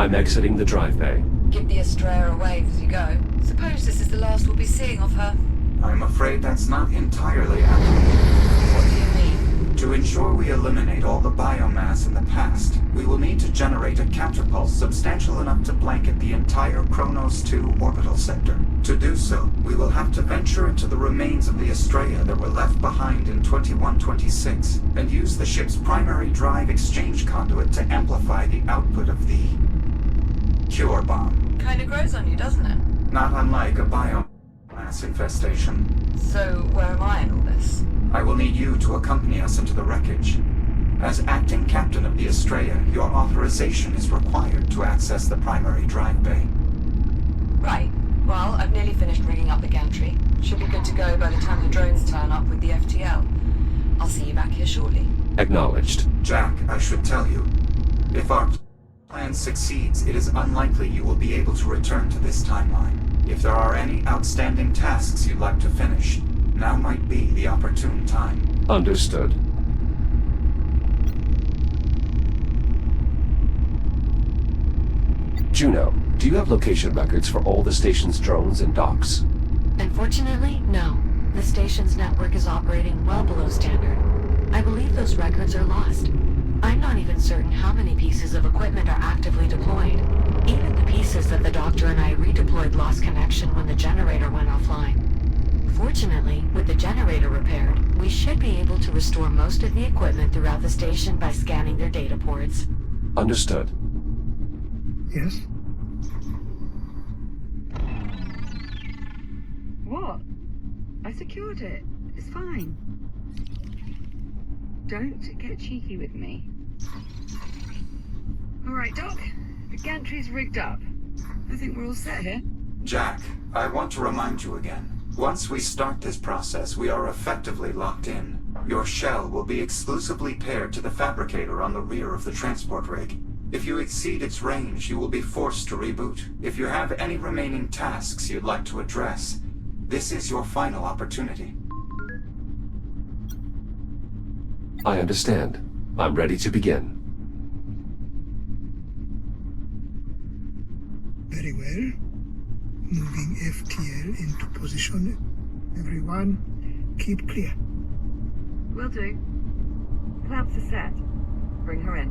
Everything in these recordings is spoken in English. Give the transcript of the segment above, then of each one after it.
I'm exiting the drive bay. Give the Estrella a wave as you go. Suppose this is the last we'll be seeing of her. I'm afraid that's not entirely accurate. What do you mean? To ensure we eliminate all the biomass in the past, we will need to generate a counterpulse substantial enough to blanket the entire Kronos 2 orbital sector. To do so, we will have to venture into the remains of the Estrella that were left behind in 2126, and use the ship's primary drive exchange conduit to amplify the output of the cure bomb. Kinda grows on you, doesn't it? Not unlike a biomass infestation. So, where am I in all this? I will need you to accompany us into the wreckage. As acting captain of the Estrella, your authorization is required to access the primary drive bay. Right. Well, I've nearly finished rigging up the gantry. Should be good to go by the time the drones turn up with the FTL. I'll see you back here shortly. Acknowledged. Jack, I should tell you, if our plan succeeds, it is unlikely you will be able to return to this timeline. If there are any outstanding tasks you'd like to finish, now might be the opportune time. Understood. Juno, do you have location records for all the station's drones and docks? Unfortunately, no. The station's network is operating well below standard. I believe those records are lost. I'm not even certain how many pieces of equipment are actively deployed. Even the pieces that the doctor and I redeployed lost connection when the generator went offline. Fortunately, with the generator repaired, we should be able to restore most of the equipment throughout the station by scanning their data ports. Understood. Yes? What? I secured it. It's fine. Don't get cheeky with me. Alright, Doc. The gantry's rigged up. I think we're all set here. Jack, I want to remind you again. Once we start this process, we are effectively locked in. Your shell will be exclusively paired to the fabricator on the rear of the transport rig. If you exceed its range, you will be forced to reboot. If you have any remaining tasks you'd like to address, this is your final opportunity. I understand. I'm ready to begin. Very well. Moving FTL into position. Everyone, keep clear. Will do. Clamps are set. Bring her in.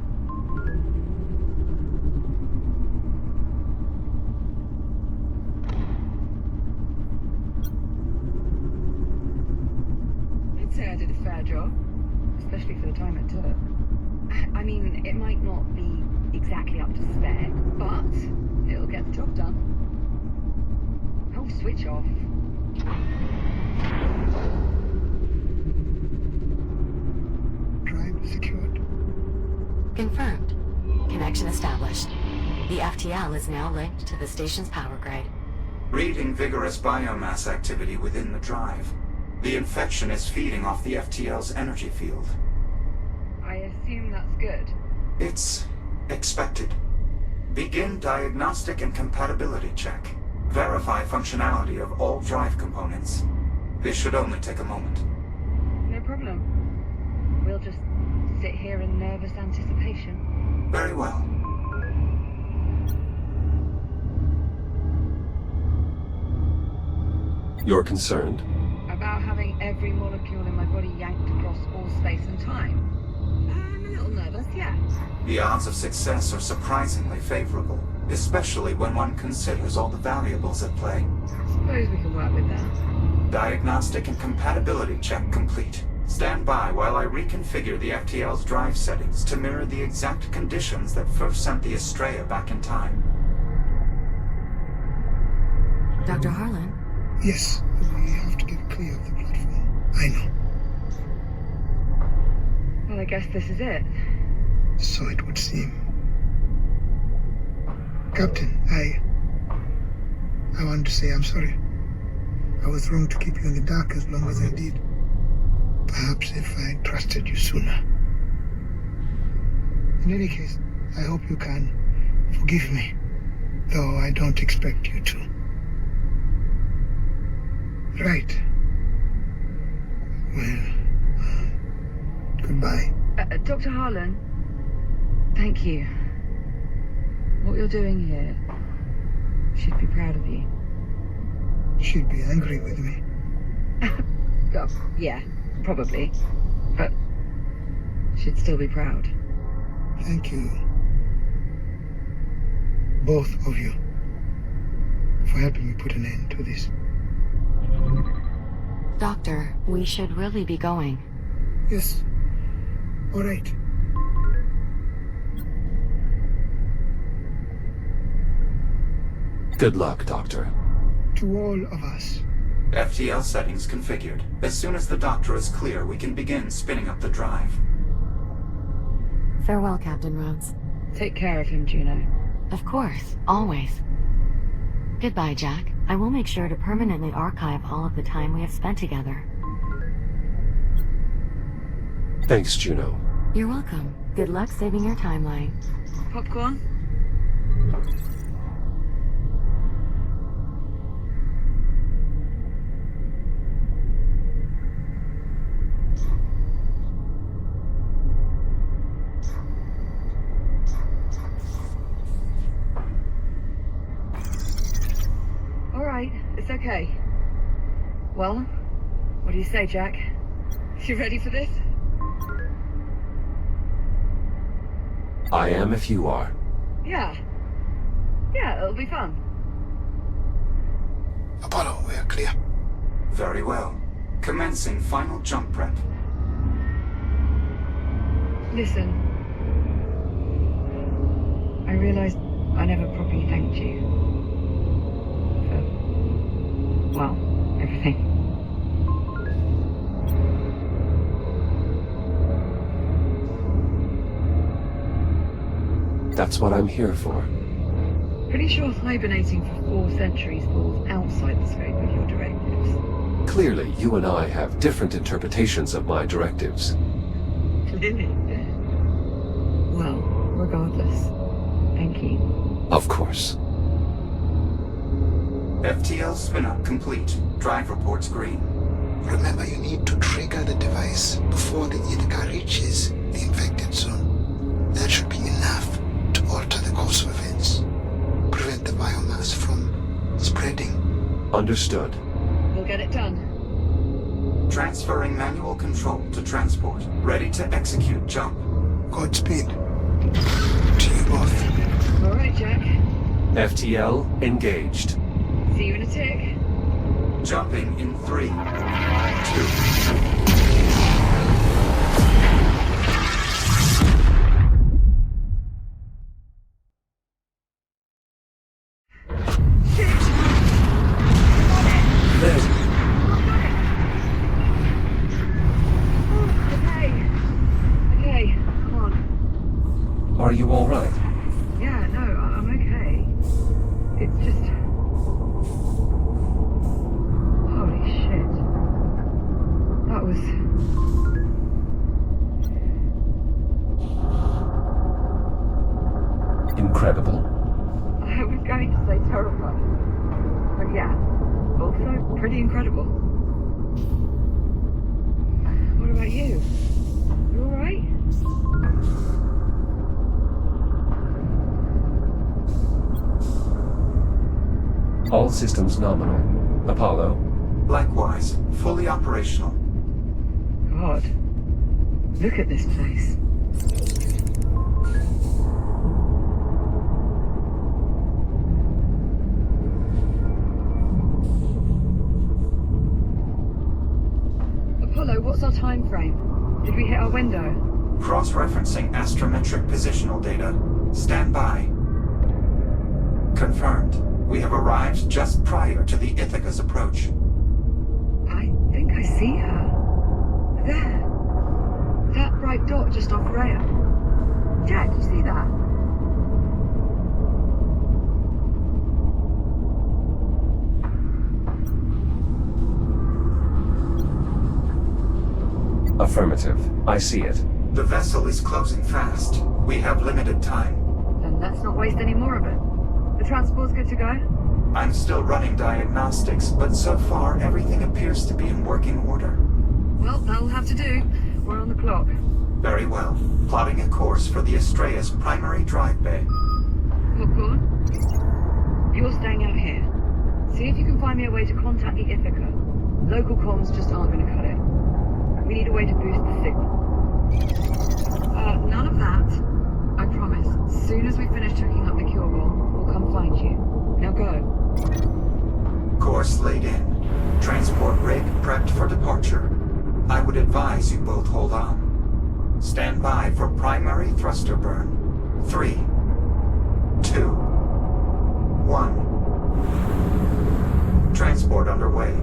I'd say I did a fair job. Especially for the time it took. I mean, it might not be exactly up to spec, but it'll get the job done. Oh, switch off. Drive secured. Confirmed. Connection established. The FTL is now linked to the station's power grid. Reading vigorous biomass activity within the drive. The infection is feeding off the FTL's energy field. I assume that's good. It's expected. Begin diagnostic and compatibility check. Verify functionality of all drive components. This should only take a moment. No problem. We'll just sit here in nervous anticipation. Very well. You're concerned? About having every molecule in my body yanked across all space and time. I'm a little nervous, yeah. The odds of success are surprisingly favorable, especially when one considers all the variables at play. Suppose we can work with that. Diagnostic and compatibility check complete. Stand by while I reconfigure the FTL's drive settings to mirror the exact conditions that first sent the Estrella back in time. Dr. Harlan? Yes, we have to get clear of the platform. I know. Well, I guess this is it. So it would seem. Captain, I want to say I'm sorry. I was wrong to keep you in the dark as long as I did. Perhaps if I trusted you sooner. In any case, I hope you can forgive me, though I don't expect you to. Right. Well, goodbye. Dr. Harlan, thank you. what you're doing here, she'd be proud of you. She'd be angry with me. Oh, yeah, probably. But she'd still be proud. Thank you, both of you, for helping me put an end to this. Doctor, we should really be going. Yes. All right. Good luck, Doctor. To all of us. FTL settings configured. As soon as the doctor is clear, we can begin spinning up the drive. Farewell, Captain Rhodes. Take care of him, Juno. Of course, always. Goodbye, Jack. I will make sure to permanently archive all of the time we have spent together. Thanks, Juno. You're welcome. Good luck saving your timeline. Popcorn? It's okay. Well, what do you say, Jack? You ready for this? I am if you are. Yeah. Yeah, it'll be fun. Apollo, we're clear. Very well. Commencing final jump prep. Listen. I realized I never properly thanked you. Well, everything. That's what I'm here for. Pretty sure hibernating for 4 centuries falls outside the scope of your directives. Clearly, you and I have different interpretations of my directives. Well, regardless, thank you. Of course. FTL spin-up complete. Drive reports green. Remember, you need to trigger the device before the Ithaca reaches the infected zone. That should be enough to alter the course of events. Prevent the biomass from spreading. Understood. We'll get it done. Transferring manual control to transport. Ready to execute jump. Godspeed. To you both. All right, Jack. FTL engaged. See you in a tick. Jumping in 3, 2. Okay, come on. Are you all right? Yeah, no, I'm okay. It's just... Holy shit. That was... Incredible. I was going to say terrifying. But yeah, also pretty incredible. What about you? You alright? All systems nominal. Apollo. Likewise, fully operational. God, look at this place. Apollo, what's our time frame? Did we hit our window? Cross-referencing astrometric positional data. Stand by. Confirmed. We have arrived just prior to the Ithaca's approach. I think I see her. There. That bright dot just off Rhea. Jack, you see that? Affirmative. I see it. The vessel is closing fast. We have limited time. Then let's not waste any more of it. The transport's good to go? I'm still running diagnostics, but so far everything appears to be in working order. Well, that'll have to do. We're on the clock. Very well. Plotting a course for the Estrella's primary drive bay. Popcorn? See if you can find me a way to contact the Ithaca. Local comms just aren't going to cut it. We need a way to boost the signal. None of that. I promise. As soon as we finish checking up the cure bomb, we'll come find you. Now go. Course laid in. Transport rig prepped for departure. I would advise you both hold on. Stand by for primary thruster burn. 3, 2, 1. Transport underway.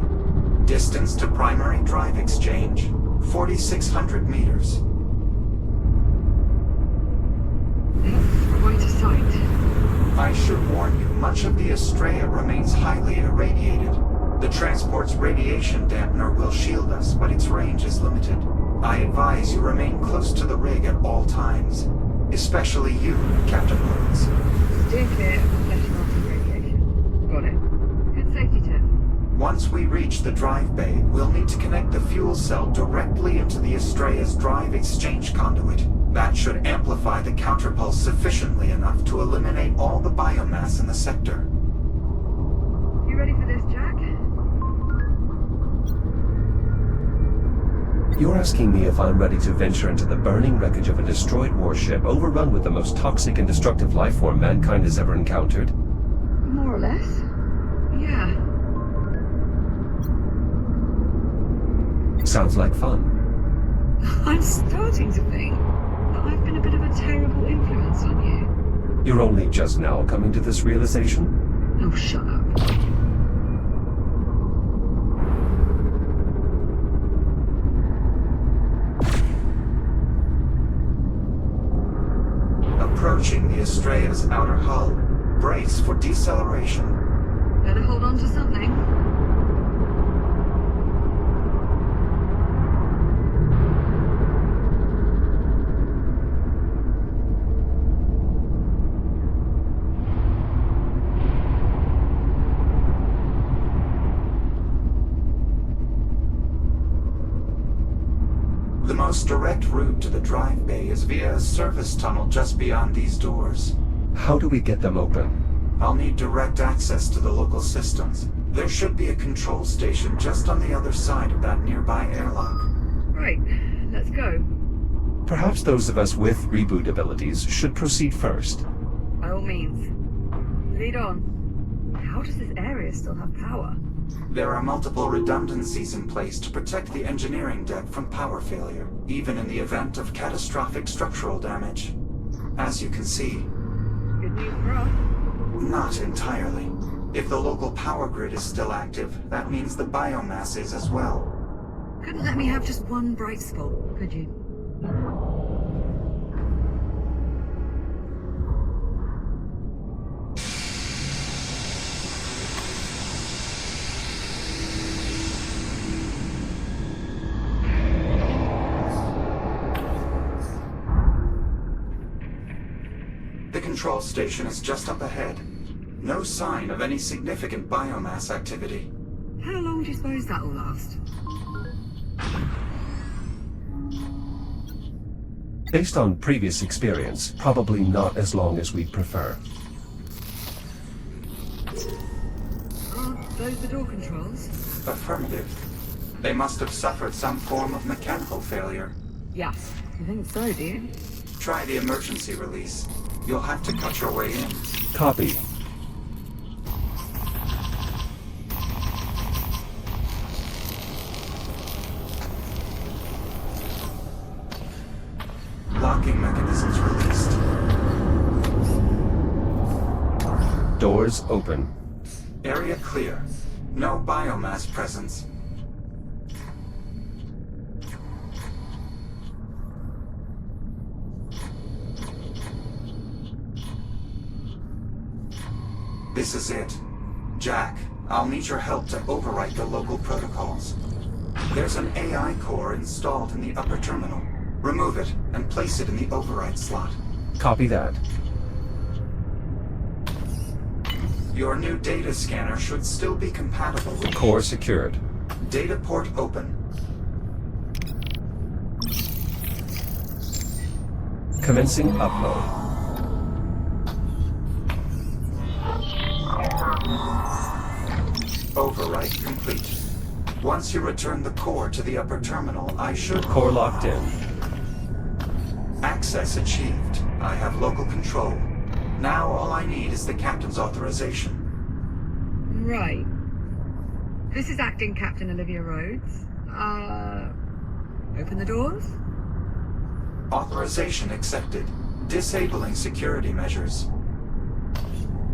Distance to primary drive exchange, 4,600 meters. That's quite a sight. I should warn you, much of the Estrella remains highly irradiated. The transport's radiation dampener will shield us, but its range is limited. I advise you remain close to the rig at all times. Especially you, Captain Rhodes. Steer clear of the flesh-melting radiation. Got it. Good safety tip. Once we reach the drive bay, we'll need to connect the fuel cell directly into the Estrella's drive exchange conduit. That should amplify the counterpulse sufficiently enough to eliminate all the biomass in the sector. You ready for this, Jack? You're asking me if I'm ready to venture into the burning wreckage of a destroyed warship overrun with the most toxic and destructive life form mankind has ever encountered? More or less. Yeah. Sounds like fun. I'm starting to think that I've been a bit of a terrible influence on you. You're only just now coming to this realization? Oh, shut up. Approaching the Estrella's outer hull. Brace for deceleration. Better hold on to something. The most direct route to the drive bay is via a service tunnel just beyond these doors. How do we get them open? I'll need direct access to the local systems. There should be a control station just on the other side of that nearby airlock. Right, let's go. Perhaps those of us with reboot abilities should proceed first. By all means. Lead on. How does this area still have power? There are multiple redundancies in place to protect the engineering deck from power failure, even in the event of catastrophic structural damage. As you can see, Good news for us. not entirely. If the local power grid is still active, that means the biomass is as well. Couldn't let me have just one bright spot, could you? The control station is just up ahead. No sign of any significant biomass activity. How long do you suppose that'll last? Based on previous experience, probably not as long as we'd prefer. Aren't those the door controls? Affirmative. They must have suffered some form of mechanical failure. Yeah. You think so, do you? Try the emergency release. You'll have to cut your way in. Copy. Locking mechanisms released. Doors open. Area clear. No biomass presence. This is it. Jack, I'll need your help to overwrite the local protocols. There's an AI core installed in the upper terminal. Remove it and place it in the override slot. Copy that. Your new data scanner should still be compatible with Core secured. data port open. Commencing upload. override complete. Once you return the core to the upper terminal, I should... Core locked in. Access achieved. I have local control. Now all I need is the captain's authorization. Right. This is acting Captain Olivia Rhodes. Open the doors? Authorization accepted. Disabling security measures.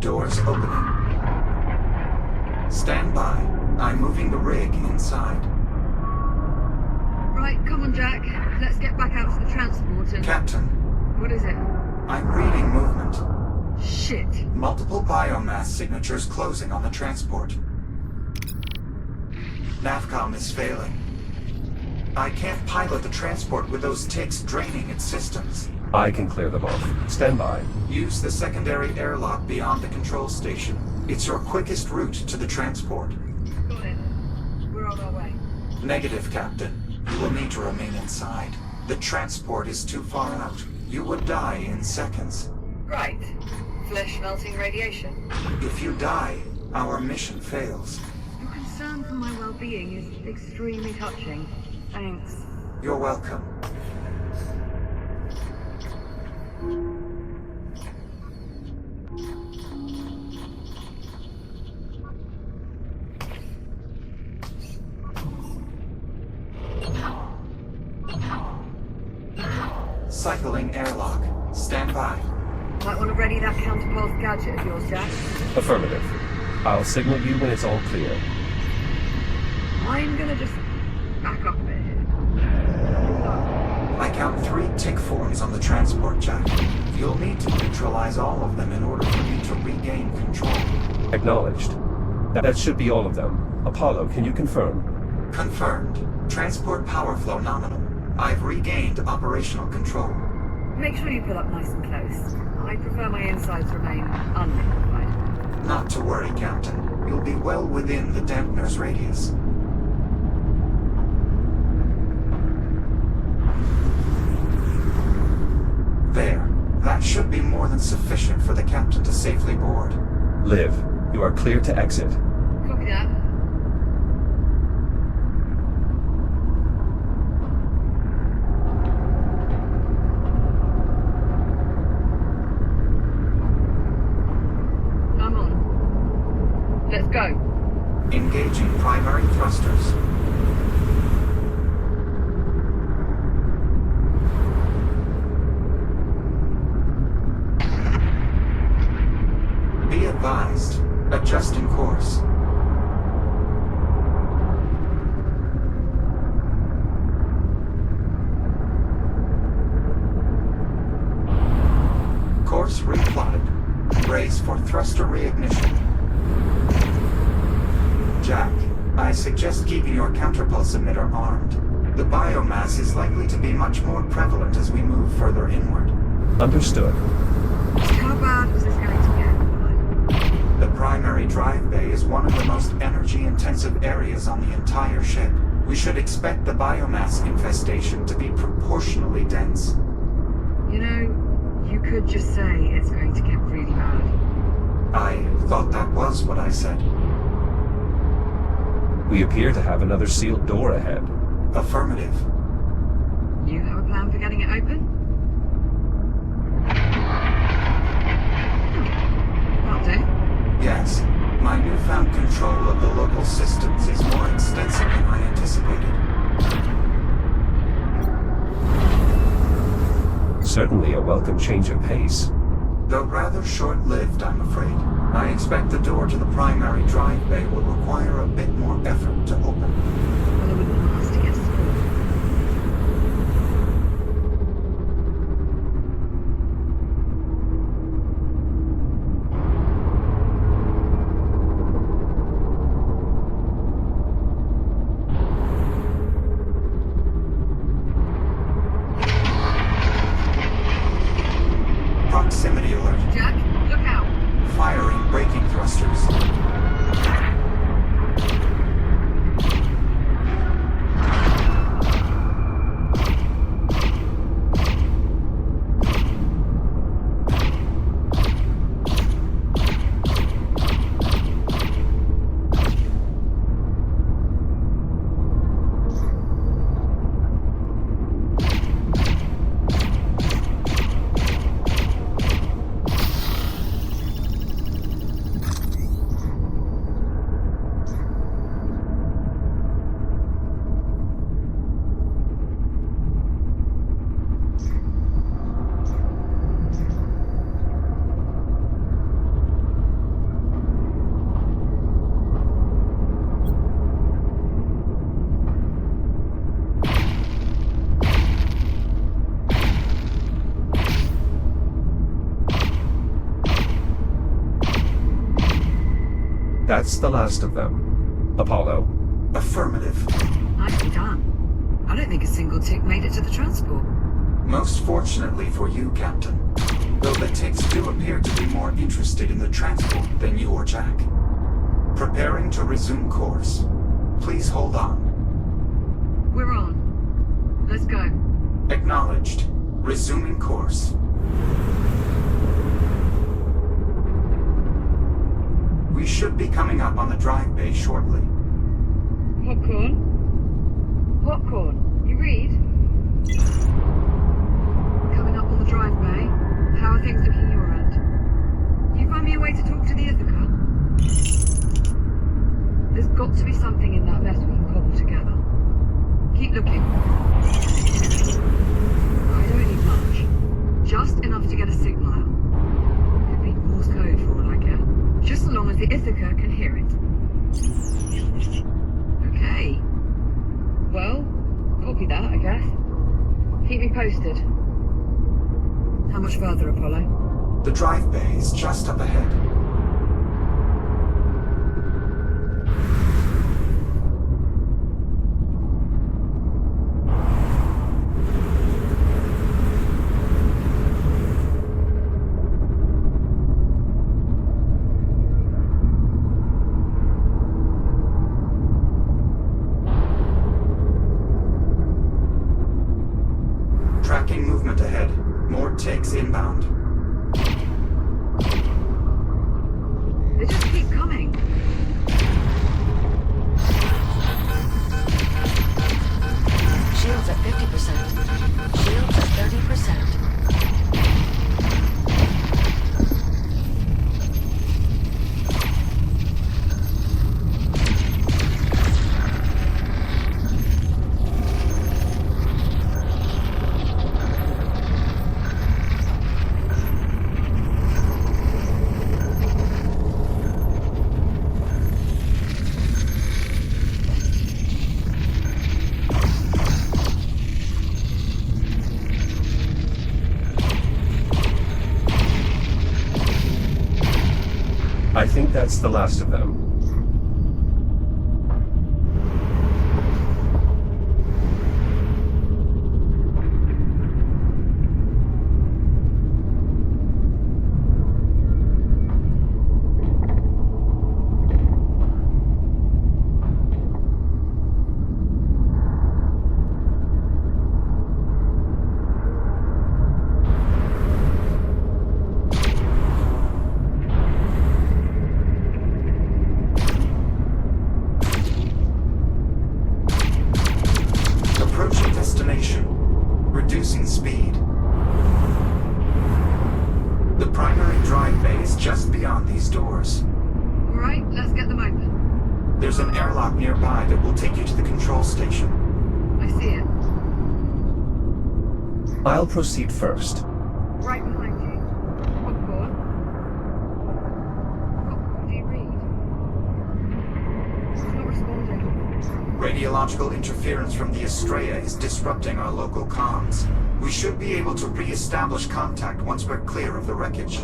Doors opening. Stand by. I'm moving the rig inside. Right, come on, Jack. Let's get back out to the transport and... Captain, What is it? I'm reading movement. Shit. Multiple biomass signatures closing on the transport. Navcom is failing. I can't pilot the transport with those ticks draining its systems. I can clear them off. Stand by. Use the secondary airlock beyond the control station. It's your quickest route to the transport. Got it. We're on our way. Negative, Captain. You will need to remain inside. The transport is too far out. You would die in seconds. Right. Flesh melting radiation. If you die, our mission fails. Your concern for my well-being is extremely touching. Thanks. You're welcome. Cycling airlock. Stand by. Might want to ready that counterpulse gadget of yours, Jack. Affirmative. I'll signal you when it's all clear. I'm gonna just back up a bit here. I count 3 tick forms on the transport, Jack. You'll need to neutralize all of them in order for me to regain control. Acknowledged. That should be all of them. Apollo, can you confirm? Confirmed. Transport power flow nominal. I've regained operational control. Make sure you pull up nice and close. I prefer my insides remain unliquefied. Not to worry, Captain. You'll be well within the dampener's radius. There. That should be more than sufficient for the captain to safely board. Liv, you are clear to exit. Copy that. I'm on. Let's go. Engaging primary thrusters. Be advised. Adjusting course. Course replotted. Brace for thruster reignition. Jack, I suggest keeping your counterpulse emitter armed. The biomass is likely to be much more prevalent as we move further inward. Understood. How bad was this going to get? The primary drive bay is one of the most energy-intensive areas on the entire ship. We should expect the biomass infestation to be proportionally dense. You know, you could just say it's going to get really bad. I thought that was what I said. We appear to have another sealed door ahead. Affirmative. You have a plan for getting it open? That'll do. Yes. My newfound control of the local systems is more extensive than I anticipated. Certainly a welcome change of pace. Though rather short-lived, I'm afraid. I expect the door to the primary drive bay will require a bit more effort to open. Well, I wouldn't want us to get spoiled. Proximity alert. Jack, look out! Firing braking thrusters. That's the last of them. Apollo. Affirmative. Nicely done. I don't think a single tick made it to the transport. Most fortunately for you, Captain. Though the ticks do appear to be more interested in the transport than you or Jack. Preparing to resume course. Please hold on. We're on. Let's go. Acknowledged. Resuming course. We should be coming up on the drive bay shortly. Popcorn? Popcorn, you read? Coming up on the drive bay. How are things looking your end? You find me a way to talk to the Ithaca? There's got to be something in that mess we can cobble together. Keep looking. I don't need much. Just enough to get a signal out. Could be Morse code for all I care. Just so long as the Ithaca can hear it. Okay. Well, copy that, I guess. Keep me posted. How much further, Apollo? The drive bay is just up ahead. Tracking movement ahead. More ticks inbound. They just keep coming. Shields at 50%. Shields at 30%. I think that's the last of them. Approaching destination. Reducing speed. The primary drive bay is just beyond these doors. Alright, let's get them open. There's an airlock nearby that will take you to the control station. I see it. I'll proceed first. Right behind you. Popcorn. Popcorn, do you read? It's not responding. Radiological interference from the Estrella is disrupting our local comms. We should be able to re-establish contact once we're clear of the wreckage.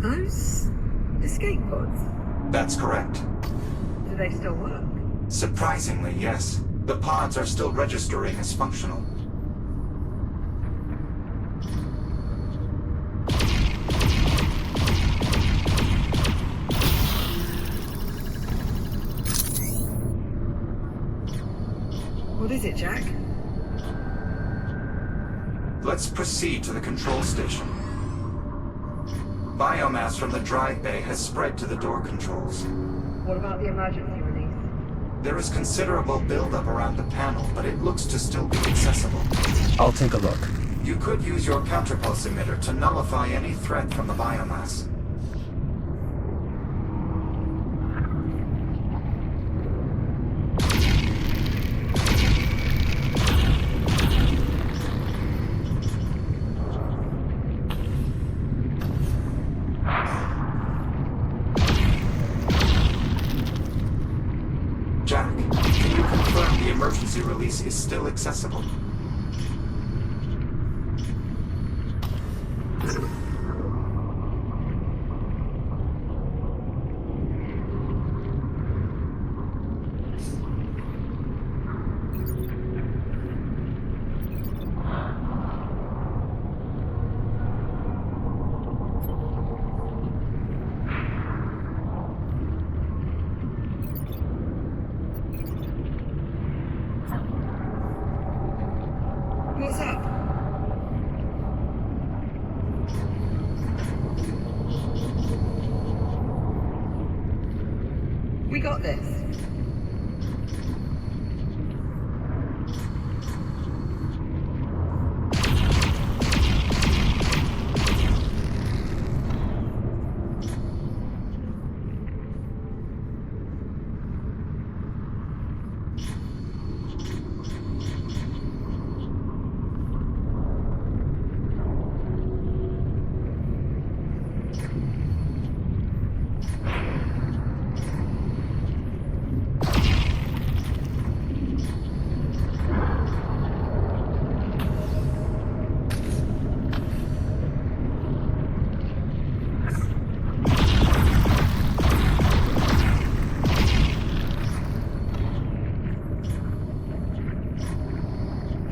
Those escape pods? That's correct. Do they still work? Surprisingly, yes. The pods are still registering as functional. What is it, Jack? Let's proceed to the control station. Biomass from the drive bay has spread to the door controls. What about the emergency release? There is considerable buildup around the panel, but it looks to still be accessible. I'll take a look. You could use your counterpulse emitter to nullify any threat from the biomass. accessible. What's up? We got this.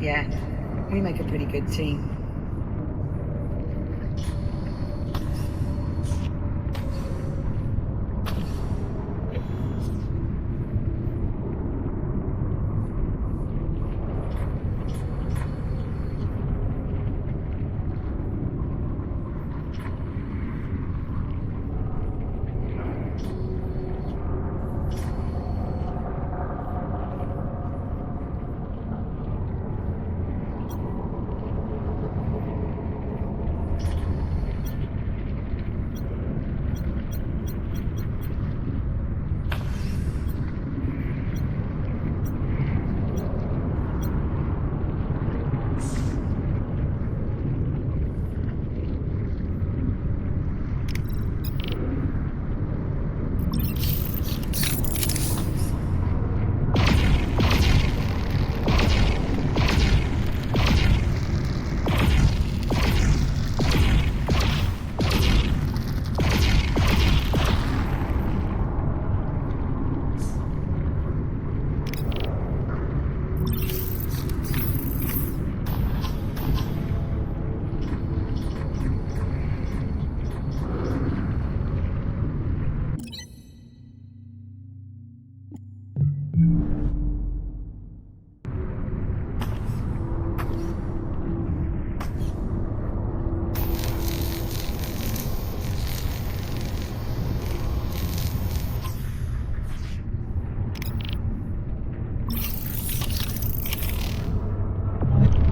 Yeah, we make a pretty good team.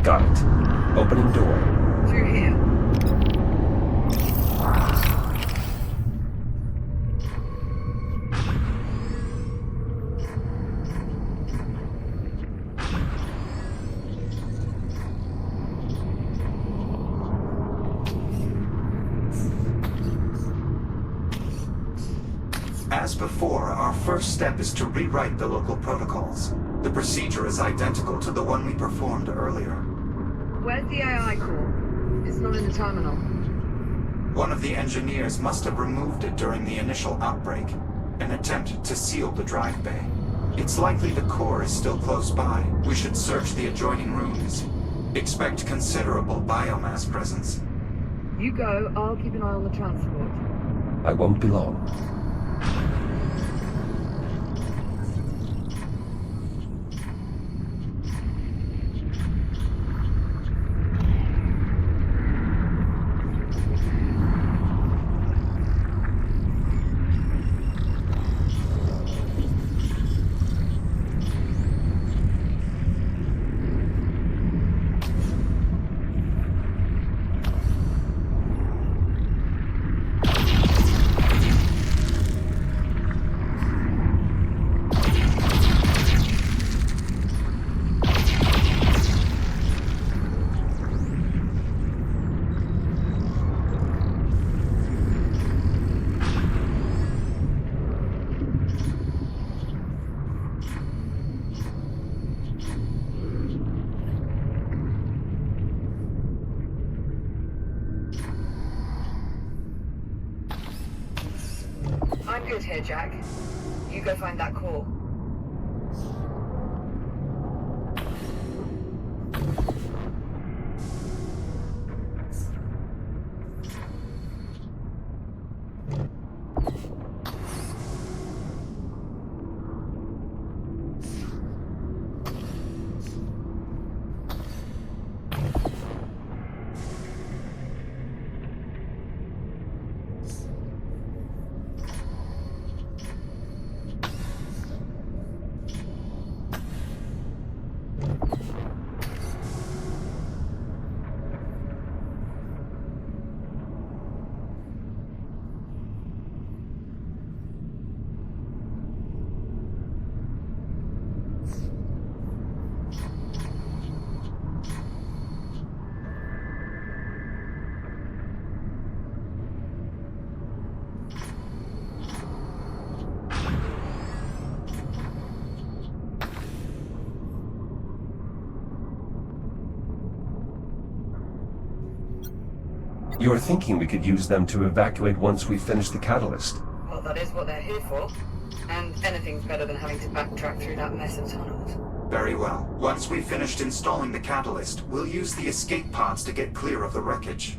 Got it. Opening door. Through here. As before, our first step is to rewrite the local protocols. The procedure is identical to the one we performed earlier. Where's the AI core? It's not in the terminal. One of the engineers must have removed it during the initial outbreak, an attempt to seal the drive bay. It's likely the core is still close by. We should search the adjoining rooms. Expect considerable biomass presence. You go, I'll keep an eye on the transport. I won't be long. good here, Jack. You go find that core. You're thinking we could use them to evacuate once we finish the catalyst. Well, that is what they're here for. And anything's better than having to backtrack through that mess of tunnels. Very well. Once we've finished installing the catalyst, we'll use the escape pods to get clear of the wreckage.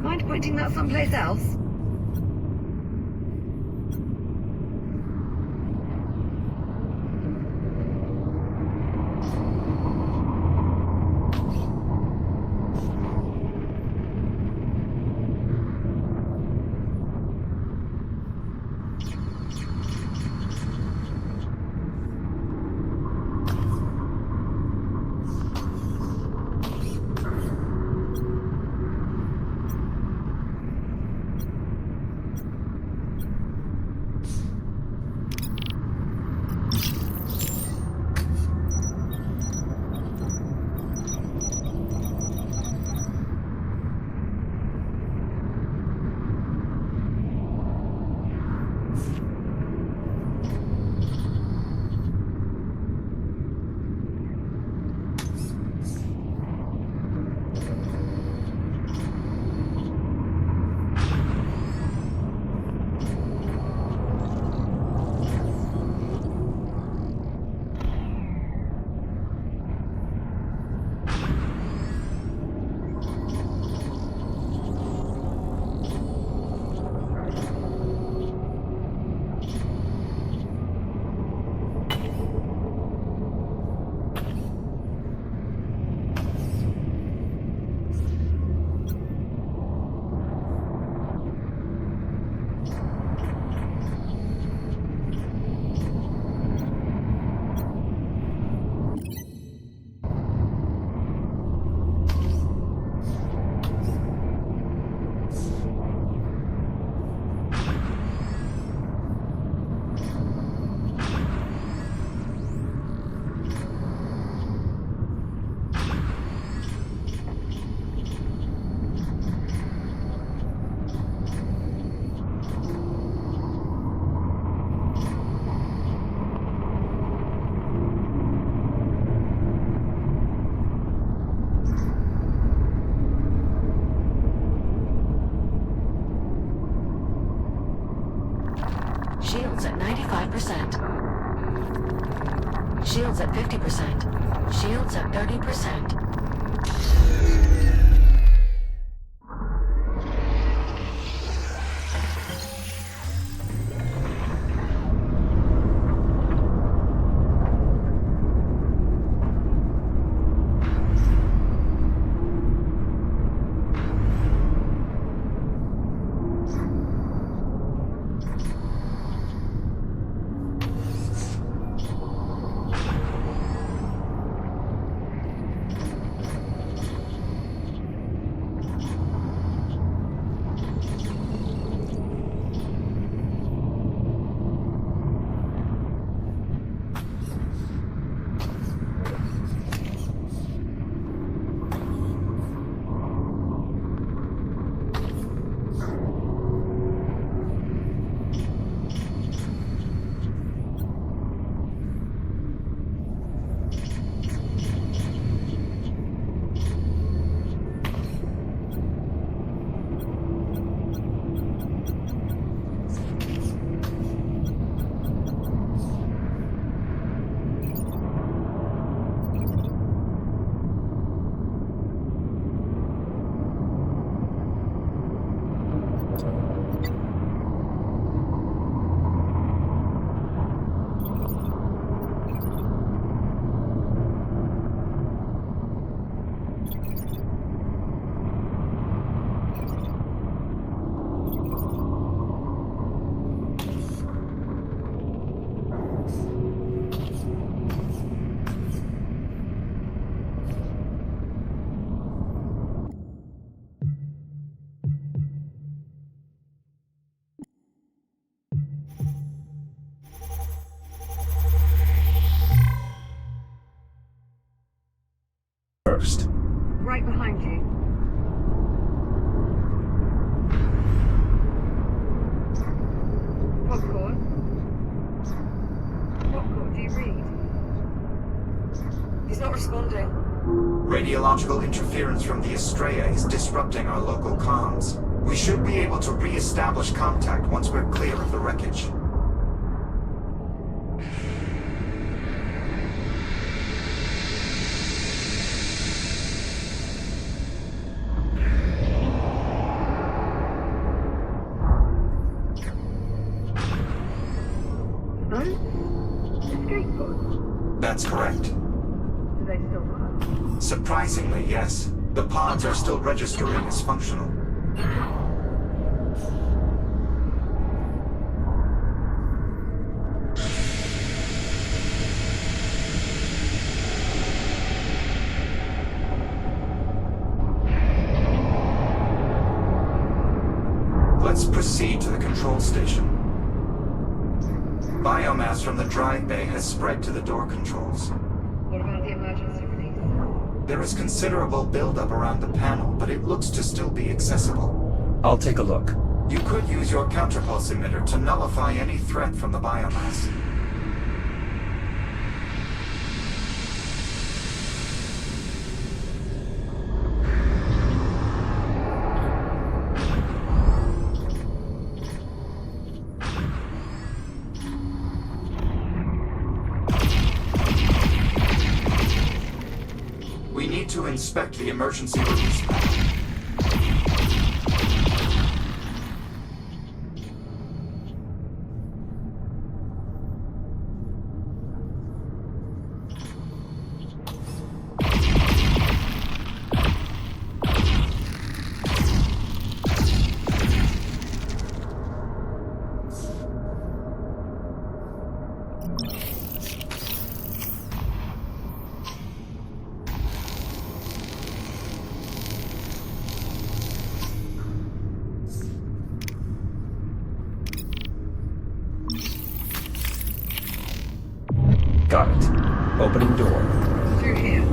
Mind pointing that someplace else? Shields at 95%. Shields at 50%. Shields at 30%. He's not responding. Radiological interference from the Estrella is disrupting our local comms. We should be able to re-establish contact once we're clear of the wreckage. Escape pods? That's correct. Do they still work? Surprisingly, yes. The pods are still registering as functional. Let's proceed to the control station. Biomass from the drive bay has spread to the door controls. What about the emergency release? There is considerable buildup around the panel, but it looks to still be accessible. I'll take a look. You could use your counterpulse emitter to nullify any threat from the biomass. We need to inspect the emergency release panel. Got it. Opening door. Through here.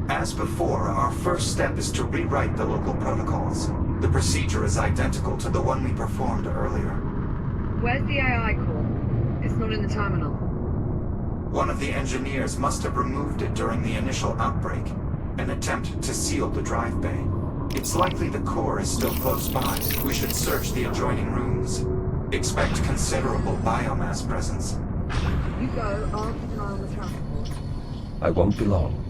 As before, our first step is to rewrite the local protocols. The procedure is identical to the one we performed earlier. Where's the AI core? It's not in the terminal. One of the engineers must have removed it during the initial outbreak, an attempt to seal the drive bay. It's likely the core is still close by. We should search the adjoining rooms. Expect considerable biomass presence. You go, I'll keep an eye on the transport. I won't be long.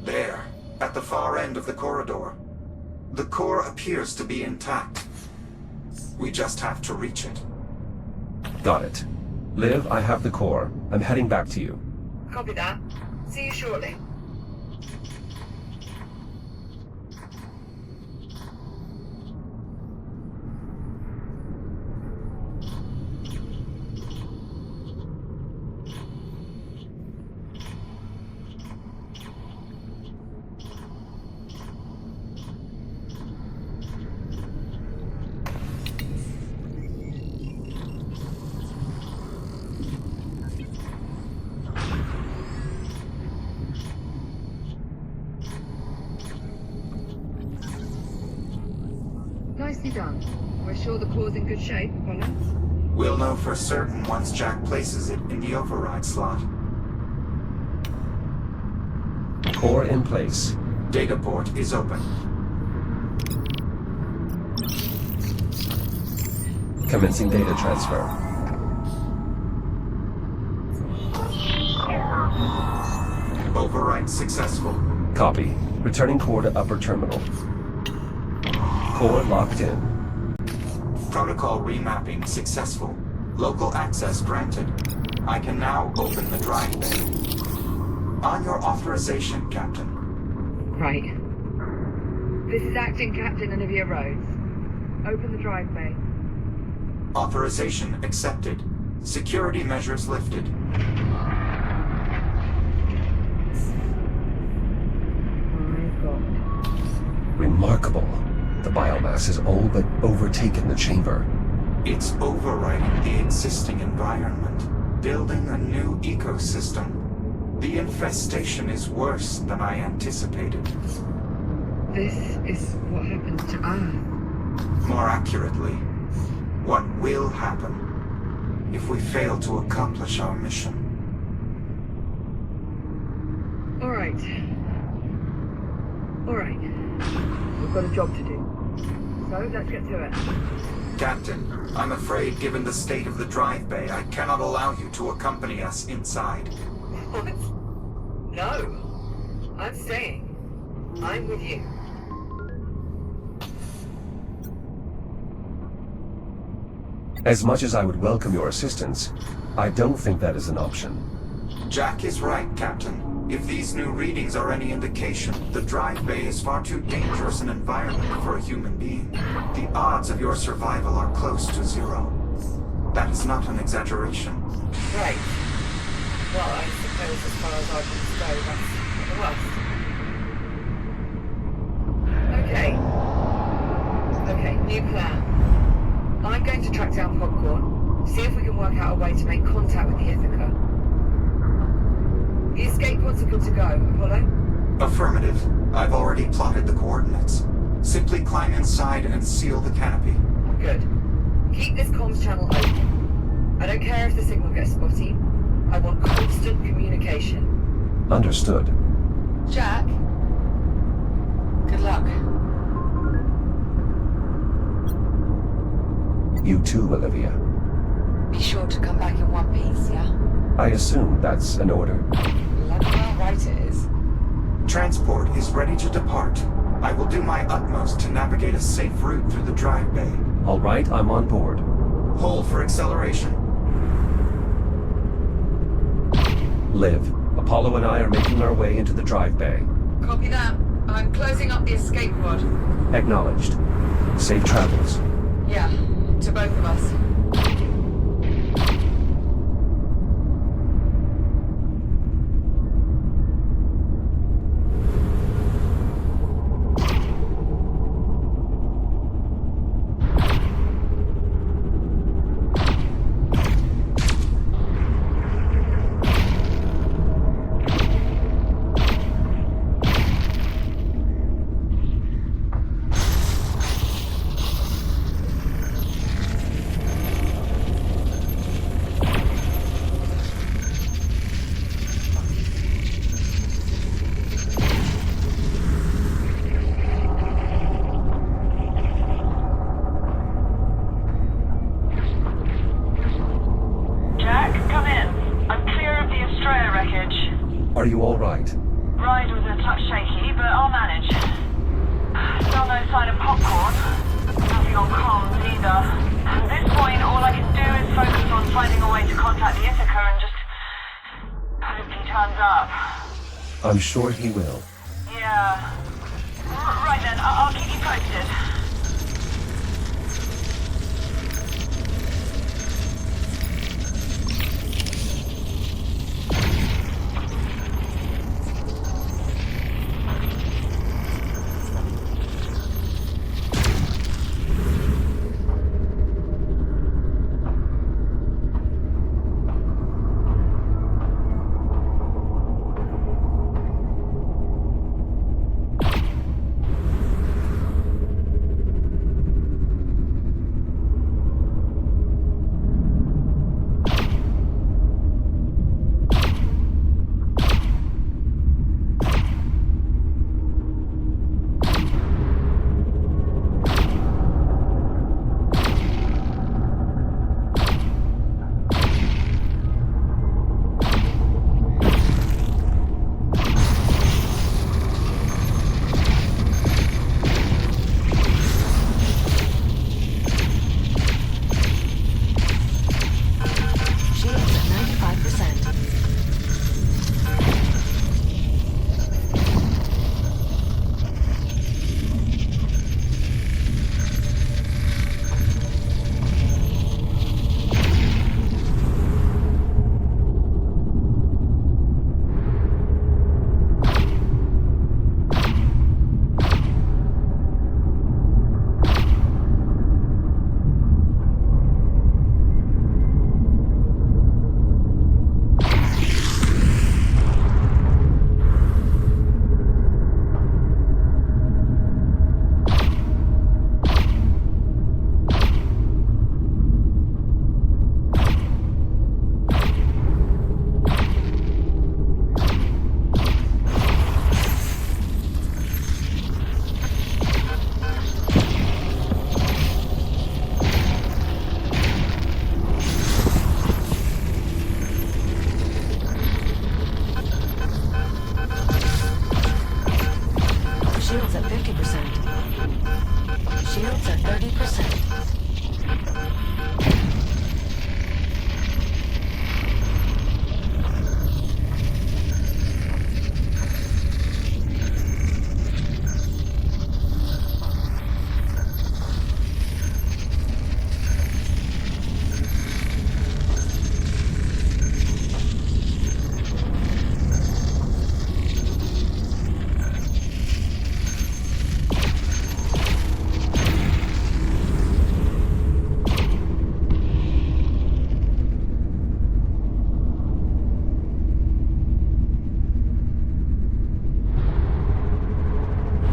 There, at the far end of the corridor. The core appears to be intact. We just have to reach it. Got it. Liv, I have the core. I'm heading back to you. Copy that. See you shortly. Nicely done. We're sure the core's in good shape, Collins? We'll know for certain once Jack places it in the override slot. Core in place. Data port is open. Commencing data transfer. Override successful. Copy. Returning core to upper terminal. Core locked in. Protocol remapping successful. Local access granted. I can now open the drive bay. On your authorization, Captain. Right. This is Acting Captain Olivia Rhodes. Open the drive bay. Authorization accepted. Security measures lifted. My God. Remarkable. The biomass has all but overtaken the chamber. It's overriding the existing environment, building a new ecosystem. The infestation is worse than I anticipated. This is what happens to Earth. More accurately, what will happen if we fail to accomplish our mission. All right. We've got a job to do. So let's get to it. Captain, I'm afraid given the state of the drive bay, I cannot allow you to accompany us inside. What? No. I'm staying. I'm with you. As much as I would welcome your assistance, I don't think that is an option. Jack is right, Captain. If these new readings are any indication, the drive bay is far too dangerous an environment for a human being. The odds of your survival are close to zero. That is not an exaggeration. Right. Well, I suppose as far as arguments go, that's the worst. Okay, new plan. I'm going to track down Popcorn, see if we can work out a way to make contact with the Ithaca. The escape pods are good to go, Apollo? Affirmative. I've already plotted the coordinates. Simply climb inside and seal the canopy. Good. Keep this comms channel open. I don't care if the signal gets spotty. I want constant communication. Understood. Jack? Good luck. You too, Olivia. Be sure to come back in one piece, yeah? I assume that's an order. Bloody well right it is. Transport is ready to depart. I will do my utmost to navigate a safe route through the drive bay. All right, I'm on board. Hold for acceleration. Liv, Apollo and I are making our way into the drive bay. Copy that. I'm closing up the escape pod. Acknowledged. Safe travels. Yeah, to both of us. Are you all right? Ride was a touch shaky, but I'll manage. Still no sign of Popcorn. Nothing on comms either. At this point, all I can do is focus on finding a way to contact the Ithaca and just hope he turns up. I'm sure he will. Yeah. Right then, I'll keep you posted. Shields are 30%.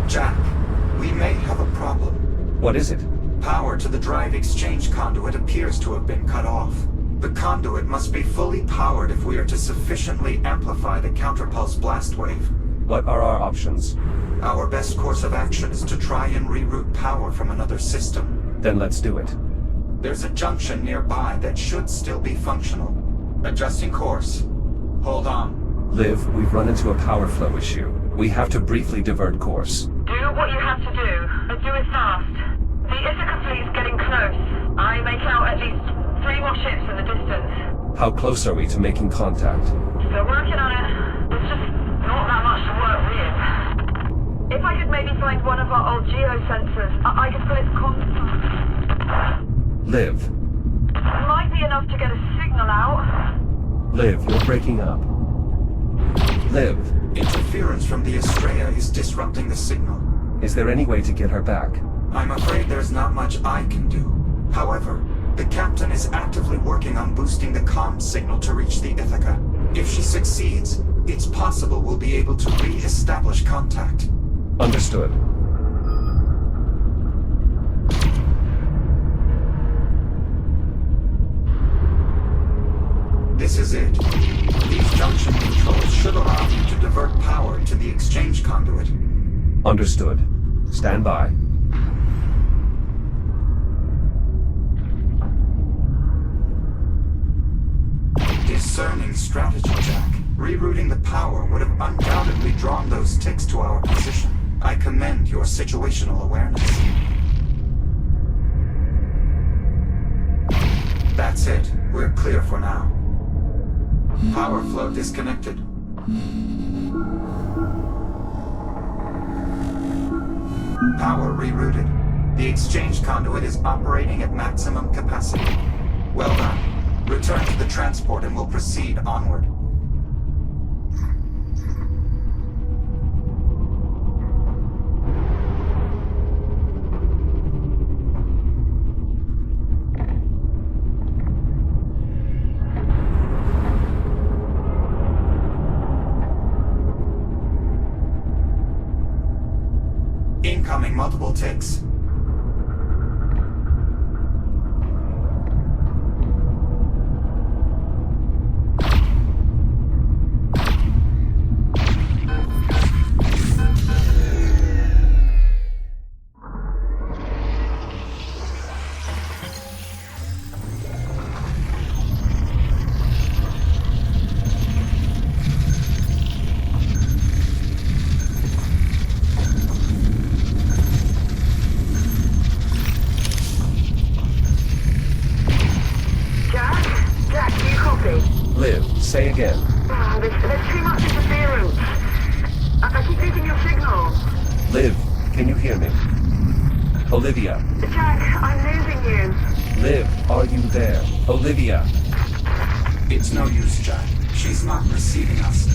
Jack, we may have a problem. What is it? Power to the drive exchange conduit appears to have been cut off. The conduit must be fully powered if we are to sufficiently amplify the counterpulse blast wave. What are our options? Our best course of action is to try and reroute power from another system. Then let's do it. There's a junction nearby that should still be functional. Adjusting course. Hold on. Liv, we've run into a power flow issue. We have to briefly divert course. Do what you have to do, and do it fast. The Ithaca fleet's getting close. I make out at least 3 more ships in the distance. How close are we to making contact? Still working on it. There's just not that much to work with. If I could maybe find one of our old geosensors, I could put its contact. Liv. Might be enough to get a signal out. Liv, you're breaking up. Liv, Interference from the Estrella is disrupting the signal. is there any way to get her back? I'm afraid there's not much I can do. However, the captain is actively working on boosting the comm signal to reach the Ithaca. If she succeeds, it's possible we'll be able to re-establish contact. Understood. This is it. These junction controls should allow you to divert power to the exchange conduit. Understood. Stand by. Discerning strategy, Jack. Rerouting the power would have undoubtedly drawn those ticks to our position. I commend your situational awareness. That's it. We're clear for now. Power flow disconnected. Power rerouted. The exchange conduit is operating at maximum capacity. Well done. Return to the transport and we'll proceed onward. Incoming multiple ticks. Liv, say again. There's too much interference. I keep losing your signal. Liv, can you hear me? Olivia. Jack, I'm losing you. Liv, are you there? Olivia. It's no use, Jack. She's not receiving us.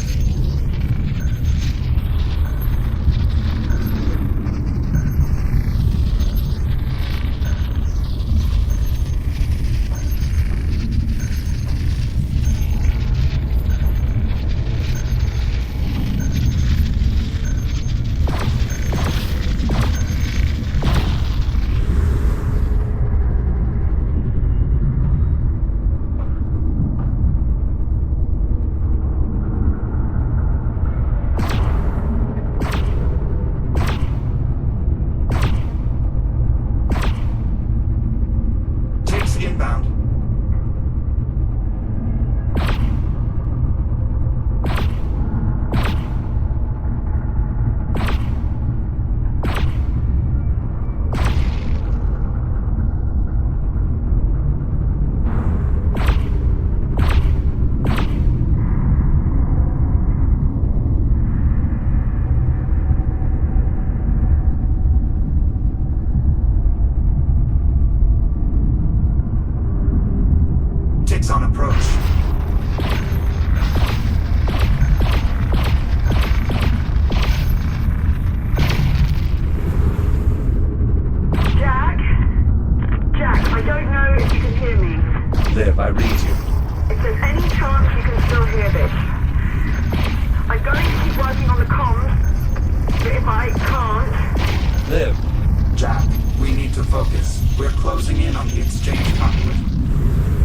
Liv, Jack, we need to focus. We're closing in on the exchange conduit.